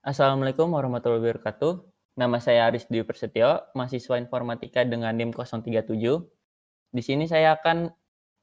Assalamualaikum warahmatullahi wabarakatuh. Nama saya Aris Dwi Prasetyo, mahasiswa informatika dengan NIM 037. Di sini saya akan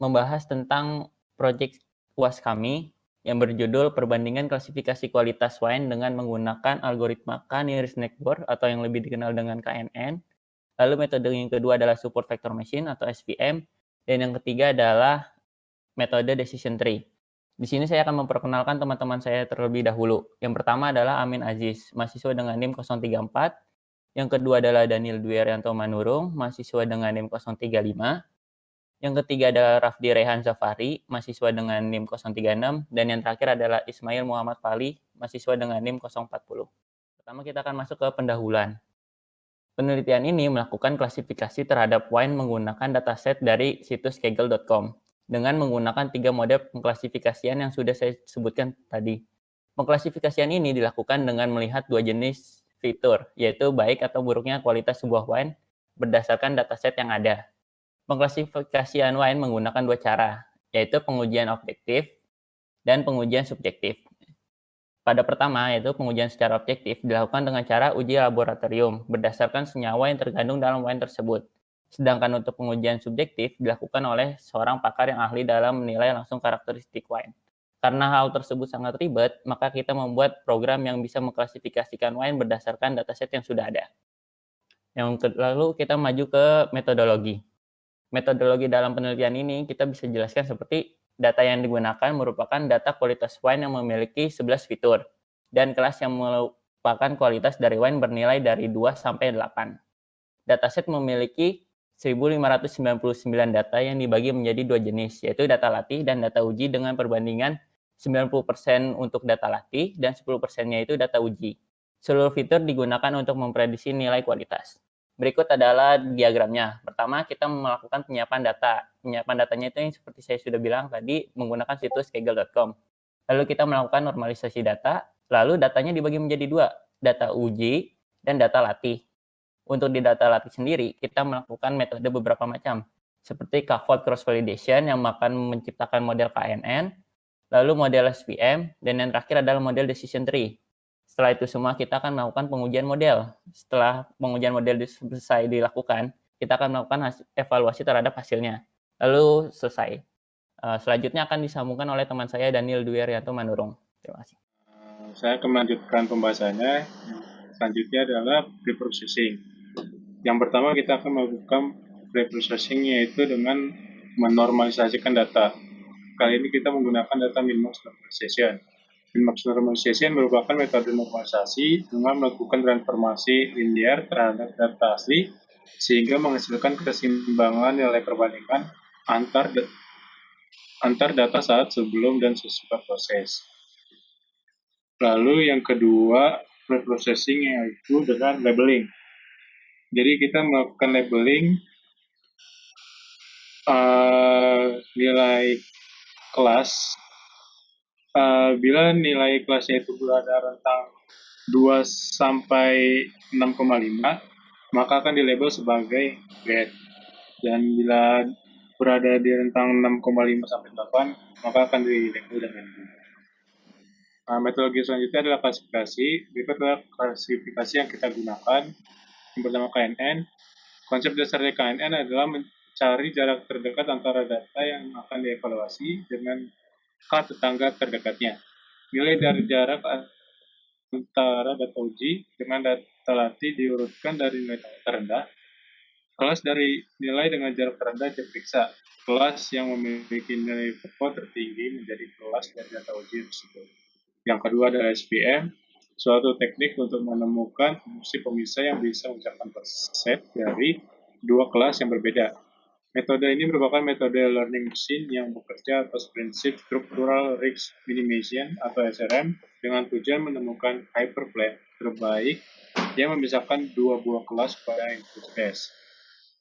membahas tentang proyek UAS kami yang berjudul Perbandingan Klasifikasi Kualitas Wine dengan menggunakan algoritma K-nearest neighbor atau yang lebih dikenal dengan KNN. Lalu metode yang kedua adalah Support Vector Machine atau SVM, dan yang ketiga adalah metode Decision Tree. Di sini saya akan memperkenalkan teman-teman saya terlebih dahulu. Yang pertama adalah Amin Aziz, mahasiswa dengan NIM 034. Yang kedua adalah Daniel Dwi Arianto Manurung, mahasiswa dengan NIM 035. Yang ketiga adalah Rafdi Rehan Zafari, mahasiswa dengan NIM 036. Dan yang terakhir adalah Ismail Muhammad Fali, mahasiswa dengan NIM 040. Pertama kita akan masuk ke pendahuluan. Penelitian ini melakukan klasifikasi terhadap wine menggunakan dataset dari situs kaggle.com dengan menggunakan 3 model pengklasifikasian yang sudah saya sebutkan tadi. Pengklasifikasian ini dilakukan dengan melihat 2 jenis fitur, yaitu baik atau buruknya kualitas sebuah wine berdasarkan dataset yang ada. Pengklasifikasian wine menggunakan 2 cara, yaitu pengujian objektif dan pengujian subjektif. Pada pertama, yaitu pengujian secara objektif, dilakukan dengan cara uji laboratorium berdasarkan senyawa yang terkandung dalam wine tersebut. Sedangkan untuk pengujian subjektif dilakukan oleh seorang pakar yang ahli dalam menilai langsung karakteristik wine. Karena hal tersebut sangat ribet, maka kita membuat program yang bisa mengklasifikasikan wine berdasarkan dataset yang sudah ada. Lalu kita maju ke metodologi. Metodologi dalam penelitian ini kita bisa jelaskan seperti data yang digunakan merupakan data kualitas wine yang memiliki 11 fitur dan kelas yang merupakan kualitas dari wine bernilai dari 2 sampai 8. Dataset memiliki 1.599 data yang dibagi menjadi 2 jenis, yaitu data latih dan data uji dengan perbandingan 90% untuk data latih dan 10%-nya itu data uji. Seluruh fitur digunakan untuk memprediksi nilai kualitas. Berikut adalah diagramnya. Pertama, kita melakukan penyiapan data. Penyiapan datanya itu yang seperti saya sudah bilang tadi, menggunakan situs kaggle.com. Lalu kita melakukan normalisasi data, lalu datanya dibagi menjadi 2, data uji dan data latih. Untuk di data latih sendiri, kita melakukan metode beberapa macam, seperti K-fold cross validation yang akan menciptakan model KNN, lalu model SVM, dan yang terakhir adalah model decision tree. Setelah itu semua, kita akan melakukan pengujian model. Setelah pengujian model selesai dilakukan, kita akan melakukan evaluasi terhadap hasilnya. Lalu selesai. Selanjutnya akan disambungkan oleh teman saya Daniel Dwi Arianto Manurung. Terima kasih. Saya akan melanjutkan pembahasannya. Selanjutnya adalah preprocessing. Yang pertama kita akan melakukan preprocessing yaitu dengan menormalisasikan data. Kali ini kita menggunakan data min-max normalization. Min-max normalization merupakan metode normalisasi dengan melakukan transformasi linear terhadap data asli sehingga menghasilkan keseimbangan nilai perbandingan antar data saat sebelum dan sesudah proses. Lalu yang kedua, preprocessing yaitu dengan labeling. Jadi kita melakukan labeling nilai kelas. Bila nilai kelasnya itu berada rentang 2 sampai 6,5, maka akan dilabel sebagai bad. Dan bila berada di rentang 6,5 sampai 8, maka akan dilabel dengan good. Metodologi selanjutnya adalah klasifikasi. Berikut adalah klasifikasi yang kita gunakan. Yang pertama KNN. Konsep dasarnya KNN adalah mencari jarak terdekat antara data yang akan dievaluasi dengan K tetangga terdekatnya. Nilai dari jarak antara data uji dengan data latih diurutkan dari nilai terendah. Kelas dari nilai dengan jarak terendah diperiksa. Kelas yang memiliki nilai pokok tertinggi menjadi kelas dari data uji tersebut. Yang kedua adalah SPM, suatu teknik untuk menemukan fungsi pemisah yang bisa mengucapkan set dari dua kelas yang berbeda. Metode ini merupakan metode learning machine yang bekerja atas prinsip structural risk minimization atau SRM dengan tujuan menemukan hyperplane terbaik yang memisahkan dua buah kelas pada input space.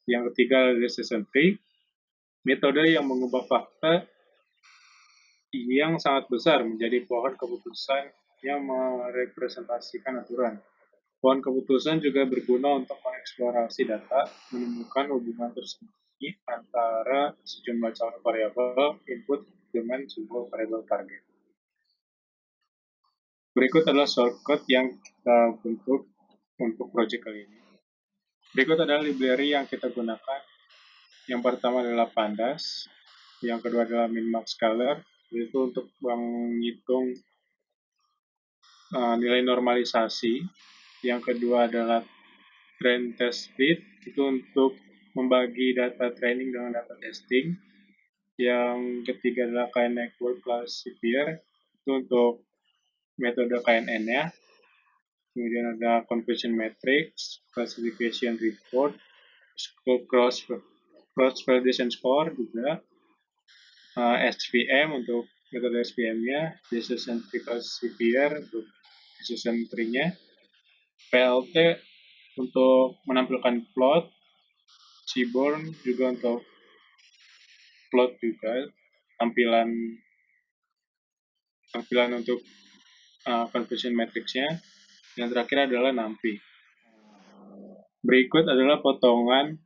Yang ketiga adalah decision tree, metode yang mengubah fakta yang sangat besar menjadi pohon keputusan yang merepresentasikan aturan. Pohon keputusan juga berguna untuk mengeksplorasi data, menemukan hubungan tersembunyi antara sejumlah calon variabel input dengan sebuah variabel target. Berikut adalah shortcut yang kita bentuk untuk project kali ini. Berikut adalah library yang kita gunakan. Yang pertama adalah Pandas, yang kedua adalah Minmax Scalar, yaitu untuk menghitung nilai normalisasi. Yang kedua adalah Train Test Fit, itu untuk membagi data training dengan data testing. Yang ketiga adalah Kinetic Work Classifier, itu untuk metode KNN-nya. Kemudian ada Conversion Matrix, Classification Report, Cross Validation Score juga, SVM untuk metode SVM-nya, Decision Tree Classifier untuk decision tree-nya, PLT untuk menampilkan plot, Seaborn juga untuk plot juga, tampilan untuk conversion matrix-nya, yang terakhir adalah NumPy. Berikut adalah potongan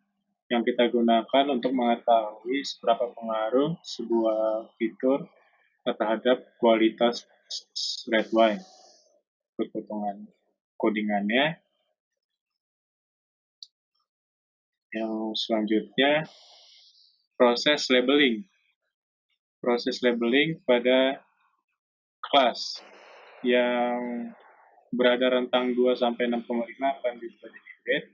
yang kita gunakan untuk mengetahui seberapa pengaruh sebuah fitur terhadap kualitas red wine. Potongan codingannya. Yang selanjutnya, proses labeling. Proses labeling pada kelas yang berada rentang 2 sampai 6,5 akan dibagi grade.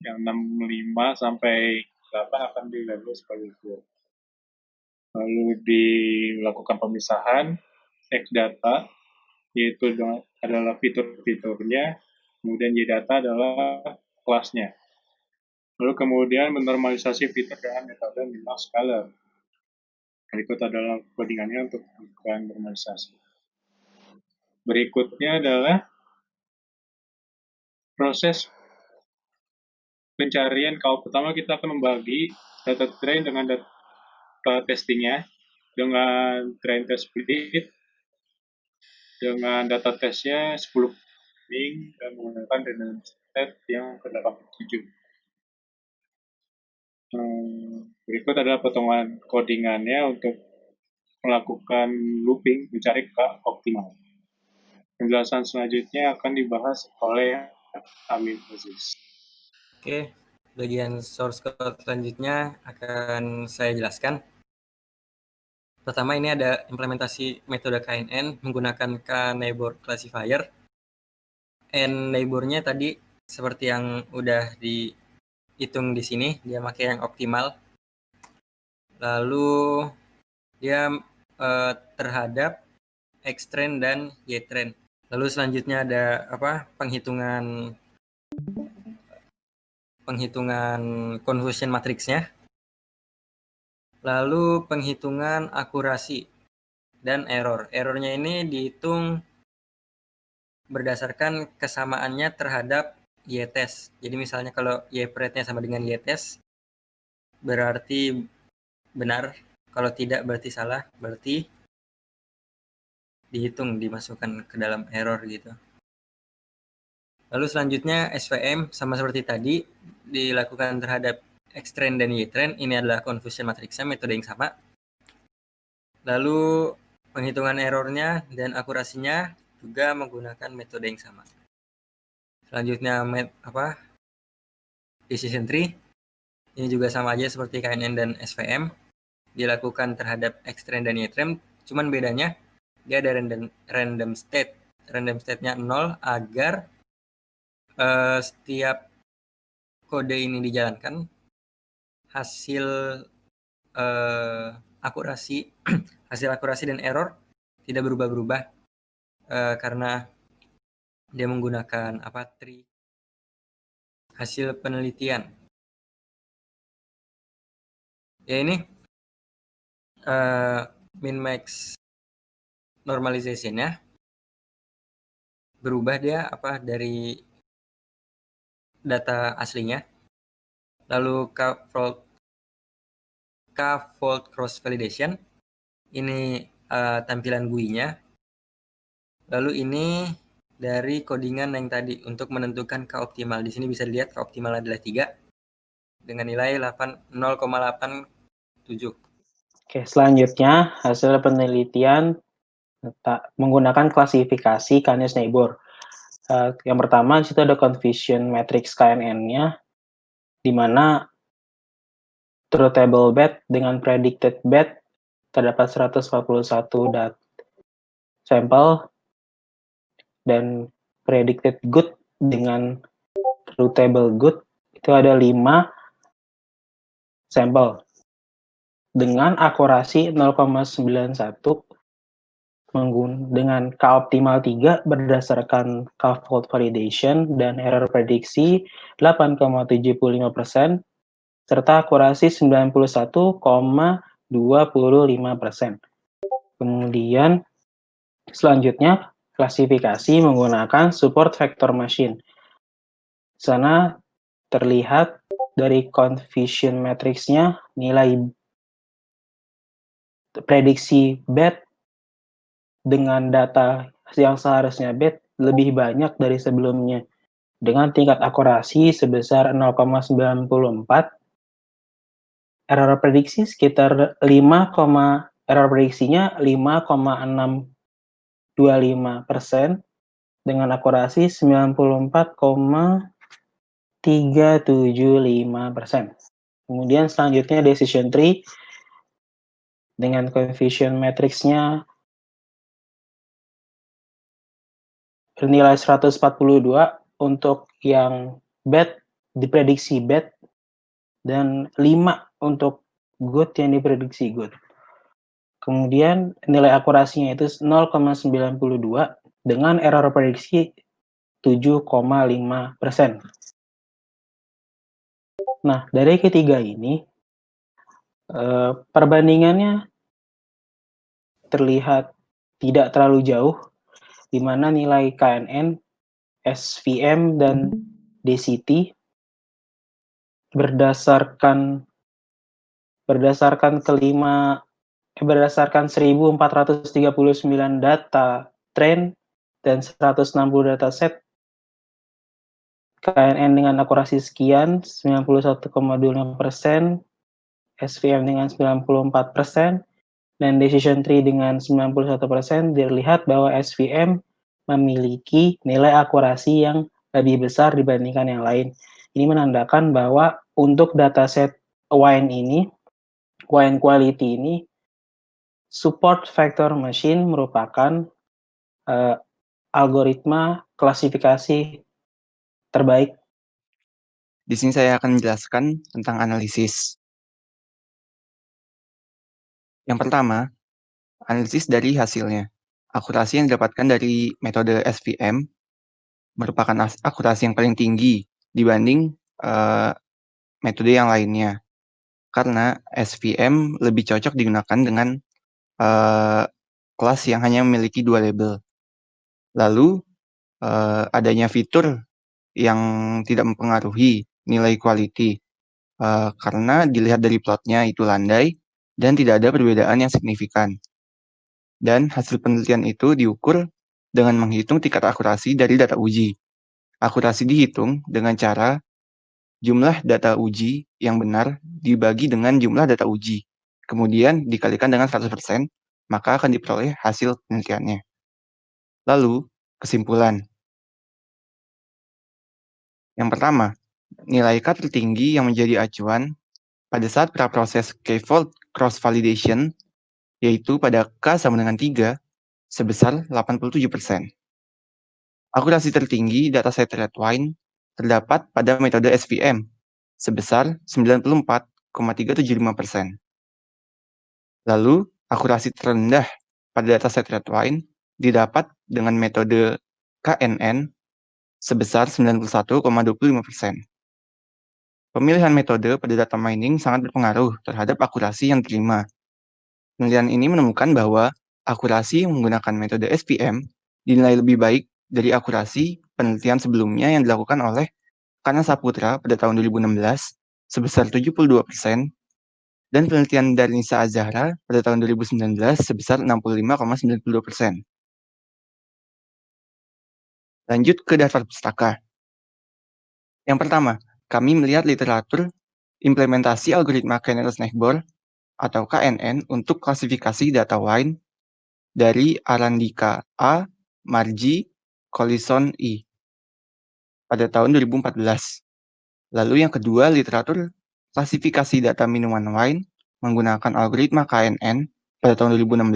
Yang 65 sampai 8 akan dilabel sebagai good. Lalu dilakukan pemisahan X data, yaitu adalah fitur-fiturnya, kemudian Y data adalah kelasnya. Lalu kemudian menormalisasi fitur dengan metode Minmax Scalar. Berikut adalah codingannya untuk melakukan normalisasi. Berikutnya adalah proses pencarian. Kalau pertama kita akan membagi data train dengan data testingnya, dengan train test split, dengan data testnya 10 ping dan menggunakan redundant state yang ke-87. Berikut adalah potongan codingannya untuk melakukan looping mencari ke optimal. Penjelasan selanjutnya akan dibahas oleh Amin Aziz. Oke, bagian source code selanjutnya akan saya jelaskan. Pertama, ini ada implementasi metode KNN menggunakan K-neighbor classifier. N-neighbor-nya tadi seperti yang udah dihitung di sini, dia pakai yang optimal. Lalu dia terhadap X-train dan Y-train. Lalu selanjutnya ada penghitungan confusion matrix-nya. Lalu penghitungan akurasi dan error. Errornya ini dihitung berdasarkan kesamaannya terhadap Y-test. Jadi misalnya kalau Y-prate-nya sama dengan Y-test, berarti benar. Kalau tidak berarti salah. Berarti dihitung, dimasukkan ke dalam error gitu. Lalu selanjutnya SVM sama seperti tadi, dilakukan terhadap X-train dan Y-train. Ini adalah confusion matrix-nya, metode yang sama. Lalu penghitungan errornya dan akurasinya juga menggunakan metode yang sama. Selanjutnya decision tree. Ini juga sama aja seperti KNN dan SVM. Dilakukan terhadap X-train dan Y-train. Cuman bedanya dia ada random state. Random state-nya 0 agar setiap kode ini dijalankan, hasil akurasi dan error tidak berubah-berubah karena dia menggunakan tree hasil penelitian. Ya ini min-max normalization-nya berubah dia dari data aslinya. Lalu K-fold cross validation, ini tampilan GUI-nya. Lalu ini dari codingan yang tadi untuk menentukan K optimal. Di sini bisa dilihat K optimal adalah 3 dengan nilai 0,87. Oke, selanjutnya hasil penelitian menggunakan klasifikasi Kindness Neighbor. Yang pertama di situ ada confusion matrix KNN-nya, di mana truthable bet dengan predicted bet terdapat 141 sampel, dan predicted good dengan truthable good itu ada 5 sampel dengan akurasi 0,91 dengan K optimal 3 berdasarkan K-fold validation dan error prediksi 8,75% serta akurasi 91,25%. Kemudian selanjutnya klasifikasi menggunakan support vector machine. Di sana terlihat dari confusion matrix-nya nilai prediksi bet dengan data yang seharusnya bet lebih banyak dari sebelumnya dengan tingkat akurasi sebesar 0,94, error prediksi sekitar 5, error prediksinya 5,625% dengan akurasi 94,375%. Kemudian selanjutnya decision tree dengan confusion matrix-nya bernilai 142 untuk yang bad, diprediksi bad, dan 5 untuk good yang diprediksi good. Kemudian nilai akurasinya itu 0,92 dengan error prediksi 7,5%. Nah, dari ketiga ini, perbandingannya terlihat tidak terlalu jauh, di mana nilai KNN, SVM, dan DCT berdasarkan 1.439 data trend dan 160 dataset KNN dengan akurasi sekian 91,25%, SVM dengan 94%, dan decision tree dengan 91%, dilihat bahwa SVM memiliki nilai akurasi yang lebih besar dibandingkan yang lain. Ini menandakan bahwa untuk dataset wine quality ini, support vector machine merupakan algoritma klasifikasi terbaik. Di sini saya akan menjelaskan tentang analisis. Yang pertama, analisis dari hasilnya. Akurasi yang didapatkan dari metode SVM merupakan akurasi yang paling tinggi dibanding metode yang lainnya. Karena SVM lebih cocok digunakan dengan kelas yang hanya memiliki 2 label. Lalu, adanya fitur yang tidak mempengaruhi nilai quality, karena dilihat dari plotnya itu landai dan tidak ada perbedaan yang signifikan. Dan hasil penelitian itu diukur dengan menghitung tingkat akurasi dari data uji. Akurasi dihitung dengan cara jumlah data uji yang benar dibagi dengan jumlah data uji, kemudian dikalikan dengan 100%, maka akan diperoleh hasil penelitiannya. Lalu, kesimpulan. Yang pertama, nilai K tertinggi yang menjadi acuan pada saat praproses K-fold cross-validation, yaitu pada K sama dengan 3, sebesar 87%. Akurasi tertinggi dataset red wine terdapat pada metode SVM, sebesar 94,375%. Lalu, akurasi terendah pada dataset red wine didapat dengan metode KNN, sebesar 91,25%. Pemilihan metode pada data mining sangat berpengaruh terhadap akurasi yang diterima. Penelitian ini menemukan bahwa akurasi menggunakan metode SVM dinilai lebih baik dari akurasi penelitian sebelumnya yang dilakukan oleh Kana Saputra pada tahun 2016 sebesar 72%, dan penelitian dari Nisa Azahra pada tahun 2019 sebesar 65,92%. Lanjut ke daftar pustaka. Yang pertama, kami melihat literatur implementasi algoritma Kindness Neighbor atau KNN untuk klasifikasi data wine dari Arandika A. Marji Collison I pada tahun 2014. Lalu yang kedua, literatur klasifikasi data minuman wine menggunakan algoritma KNN pada tahun 2016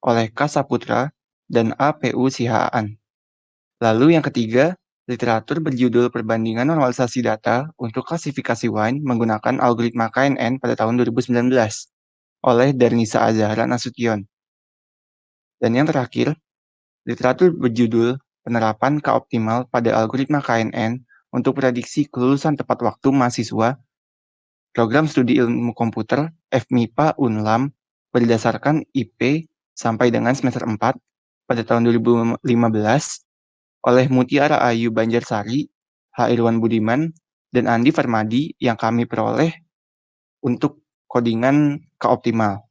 oleh K. Saputra dan A. P.U. Sihaan. Lalu yang ketiga, literatur berjudul Perbandingan Normalisasi Data untuk Klasifikasi Wine menggunakan algoritma KNN pada tahun 2019 oleh Darnisa Azahra Nasution. Dan yang terakhir, literatur berjudul Penerapan K-optimal pada Algoritma KNN untuk Prediksi Kelulusan Tepat Waktu Mahasiswa Program Studi Ilmu Komputer FMIPA Unlam berdasarkan IP sampai dengan semester 4 pada tahun 2015 oleh Mutiara Ayu Banjarsari, H. Irwan Budiman, dan Andi Farmadi yang kami peroleh untuk kodingan K-optimal.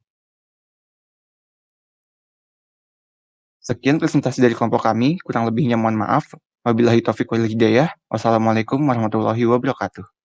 Sekian presentasi dari kelompok kami, kurang lebihnya mohon maaf. Wabillahi taufiq wal hidayah. Wassalamualaikum warahmatullahi wabarakatuh.